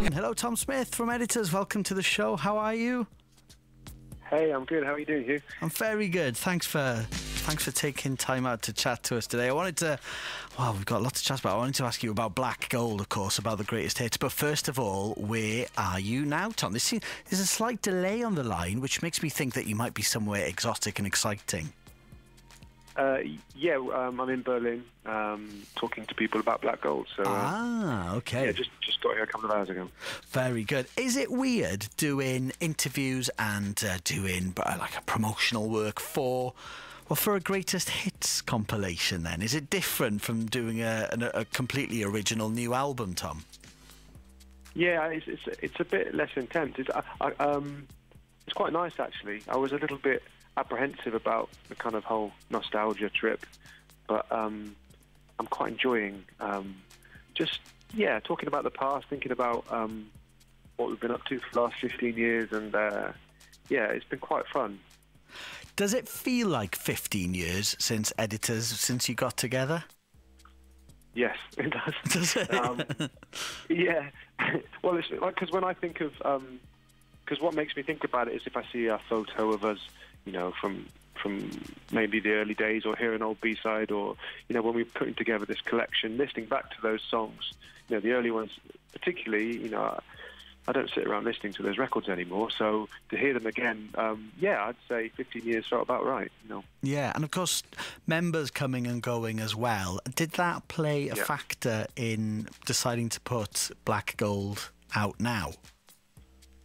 Hello, Tom Smith from Editors. Welcome to the show. How are you? Hey, I'm good. How are you doing, Huw? I'm very good. Thanks for taking time out to chat to us today. I wanted to, well, we've got lots to chat about. I wanted to ask you about Black Gold, of course, about the greatest hits. But first of all, where are you now, Tom? There's a slight delay on the line, which makes me think that you might be somewhere exotic and exciting. I'm in Berlin, talking to people about Black Gold. So, okay. Yeah, just got here a couple of hours ago. Very good. Is it weird doing interviews and doing like a promotional work for a greatest hits compilation? Then is it different from doing a completely original new album, Tom? Yeah, it's a bit less intense. It's quite nice actually. I was a little bit apprehensive about the kind of whole nostalgia trip, but I'm quite enjoying talking about the past, thinking about what we've been up to for the last 15 years, and it's been quite fun. Does it feel like 15 years since you got together? Yes, it does. Does it? Yeah. Well, it's like, because when I think of because what makes me think about it is if I see a photo of us, from maybe the early days, or hear an old B-side, or when we were putting together this collection, listening back to those songs, the early ones particularly, I don't sit around listening to those records anymore, so to hear them again, I'd say 15 years felt about right. Yeah, and of course members coming and going as well. Did that play a factor in deciding to put Black Gold out now?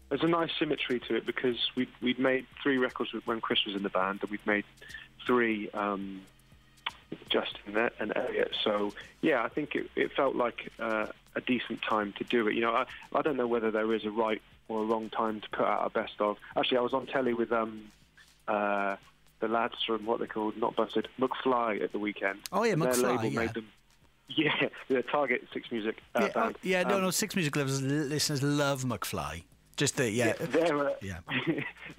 There's a nice symmetry to it, because we'd made 3 records when Chris was in the band, and we'd made 3 just in and Elliot. So yeah, I think it felt like a decent time to do it. I don't know whether there is a right or a wrong time to put out a best of. Actually, I was on telly with the lads from what they called, not Busted, McFly at the weekend. Oh yeah, McFly. Their label made them. Yeah, the Target 6 Music band. No, 6 Music listeners love McFly. Just their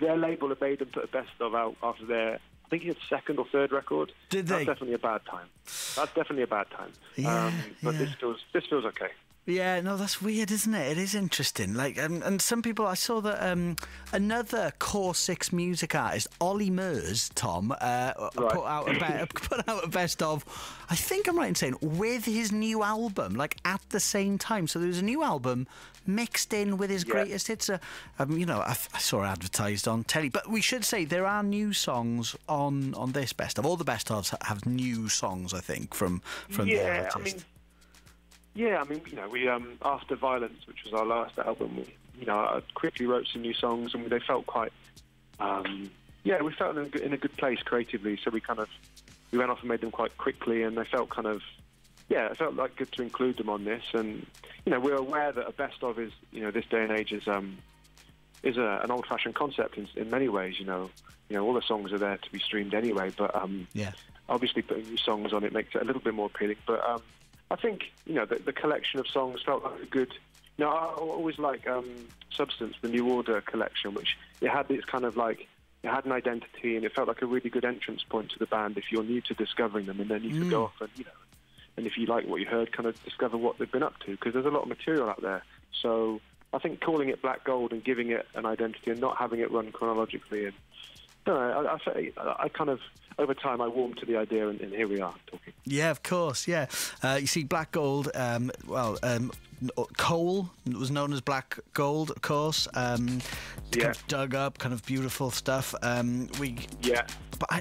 label had made them put a best of out after their, I think it's 2nd or 3rd record. Did they? That's definitely a bad time. But this feels okay. Yeah, no, that's weird, isn't it? It is interesting. Like, and some people, I saw that another Core 6 music artist, Ollie Murs, Tom, put out a best of, I think I'm right in saying, with his new album, like at the same time. So there was a new album mixed in with his greatest hits. I saw it advertised on telly. But we should say there are new songs on this best of. All the best ofs have new songs, I think, from the artist. We after Violence, which was our last album, I quickly wrote some new songs, and they felt quite, we felt in a good place creatively. So we went off and made them quite quickly, and they felt it felt like good to include them on this. And we're aware that a best of is, this day and age is an old-fashioned concept in many ways. All the songs are there to be streamed anyway, but obviously putting new songs on it makes it a little bit more appealing. But I think, the collection of songs felt like a good... I always like Substance, the New Order collection, which it had this kind of like... It had an identity, and it felt like a really good entrance point to the band if you're new to discovering them, and then you could go off and, and if you like what you heard, kind of discover what they've been up to, because there's a lot of material out there. So I think calling it Black Gold and giving it an identity and not having it run chronologically, and I kind of, over time, I warmed to the idea, and here we are talking. Yeah, of course, yeah. You see, Black Gold, coal was known as Black Gold, of course. Kind of dug up, kind of beautiful stuff. But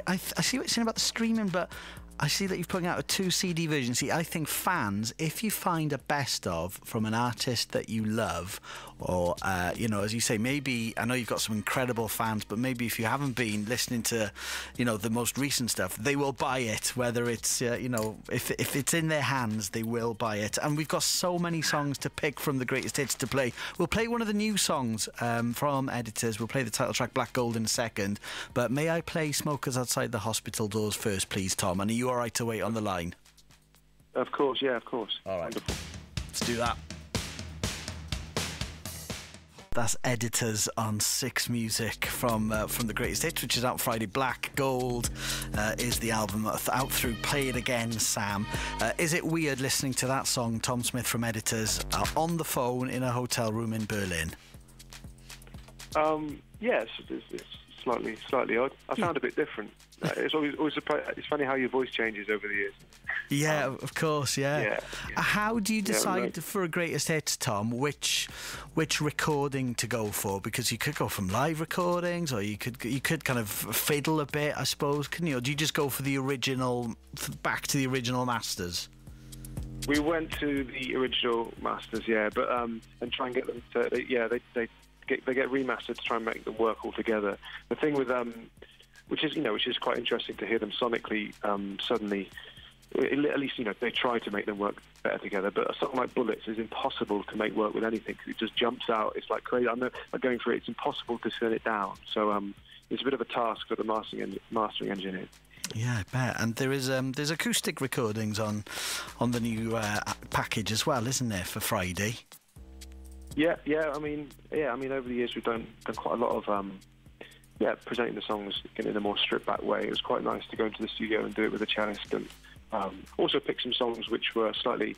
I see what you're saying about the streaming, but I see that you're putting out a 2 CD version. See, I think fans, if you find a best of from an artist that you love, or, as you say, maybe, I know you've got some incredible fans, but maybe if you haven't been listening to, the most recent stuff, they will buy it, whether it's, if it's in their hands, they will buy it. And we've got so many songs to pick from the greatest hits to play. We'll play one of the new songs from Editors. We'll play the title track, Black Gold, in a second. But may I play Smokers Outside the Hospital Doors first, please, Tom? And are you all right to wait on the line? Of course, yeah, of course. All right. Wonderful. Let's do that. That's Editors on Six Music from the Greatest Hits, which is out Friday. Black Gold is the album out through Play It Again, Sam. Is it weird listening to that song, Tom Smith from Editors, on the phone in a hotel room in Berlin? Yes, it's slightly odd. I sound a bit different. It's always surprising. It's funny how your voice changes over the years. Yeah, of course, yeah. How do you decide for a Greatest Hits, Tom, which recording to go for? Because you could go from live recordings, or you could kind of fiddle a bit, I suppose, couldn't you? Or do you just go for the original, back to the original masters? We went to the original masters, but and try and get them to, they get remastered to try and make them work all together. The thing with which is quite interesting to hear them sonically suddenly. At least they try to make them work better together. But a song like Bullets is impossible to make work with anything because it just jumps out. It's like crazy. I'm going through it. It's impossible to turn it down. So it's a bit of a task for the mastering engineer. Yeah, I bet. And there's acoustic recordings on the new package as well, isn't there, for Friday? Yeah. I mean, over the years we've done quite a lot of presenting the songs in a more stripped back way. It was quite nice to go into the studio and do it with a cellist, and also pick some songs which were slightly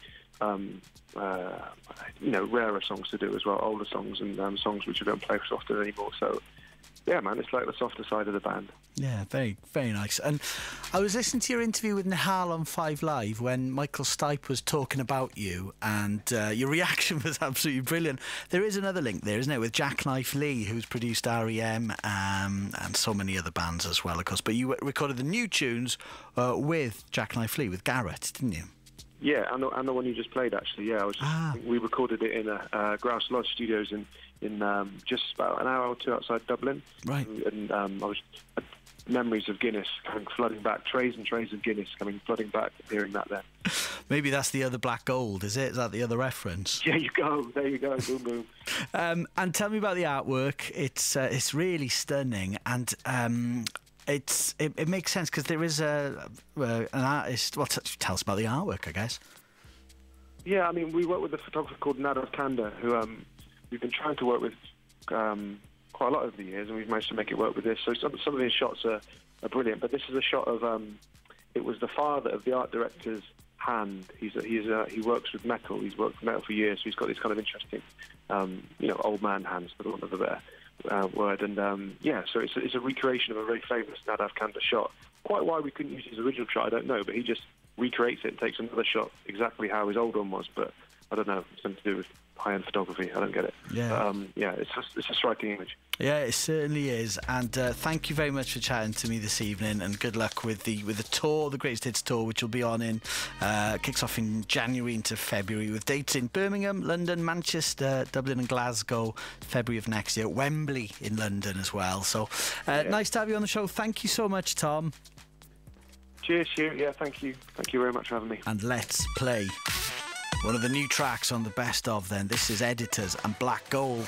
rarer songs to do as well, older songs and songs which we don't play so often anymore. So yeah, man, it's like the softer side of the band. Yeah, very, very nice. And I was listening to your interview with Nihal on 5 Live when Michael Stipe was talking about you, and your reaction was absolutely brilliant. There is another link there, isn't it, with Jackknife Lee, who's produced R.E.M. And so many other bands as well, of course. But you recorded the new tunes with Jackknife Lee, with Garrett, didn't you? Yeah, and the one you just played, actually. Yeah, we recorded it in Grouse Lodge Studios in just about an hour or two outside Dublin. Right. And I had memories of Guinness coming flooding back, trays and trays of Guinness coming flooding back, hearing that then. Maybe that's the other Black Gold, is it? Is that the other reference? There you go, boom, boom. And tell me about the artwork. It's really stunning, and it makes sense because there is an artist. Well, tell us about the artwork, I guess. Yeah, I mean, we work with a photographer called Nadav Kanda, who we've been trying to work with quite a lot over the years, and we've managed to make it work with this. So some of his shots are brilliant, but this is a shot of it was the father of the art director's hand. He works with metal. He's worked with metal for years, so he's got this kind of interesting, old man hands, for the want of a better word. And so it's a recreation of a very famous Nadav Kanda shot. Quite why we couldn't use his original shot, I don't know, but he just recreates it and takes another shot exactly how his old one was. But I don't know, it's something to do with high-end photography. I don't get it. Yeah. It's a striking image. Yeah, it certainly is. And thank you very much for chatting to me this evening, and good luck with the tour, the Greatest Hits tour, which will be on kicks off in January into February, with dates in Birmingham, London, Manchester, Dublin and Glasgow, February of next year, Wembley in London as well. So nice to have you on the show. Thank you so much, Tom. Cheers, Huw. Yeah, thank you. Thank you very much for having me. And let's play one of the new tracks on the best of then. This is Editors and Black Gold.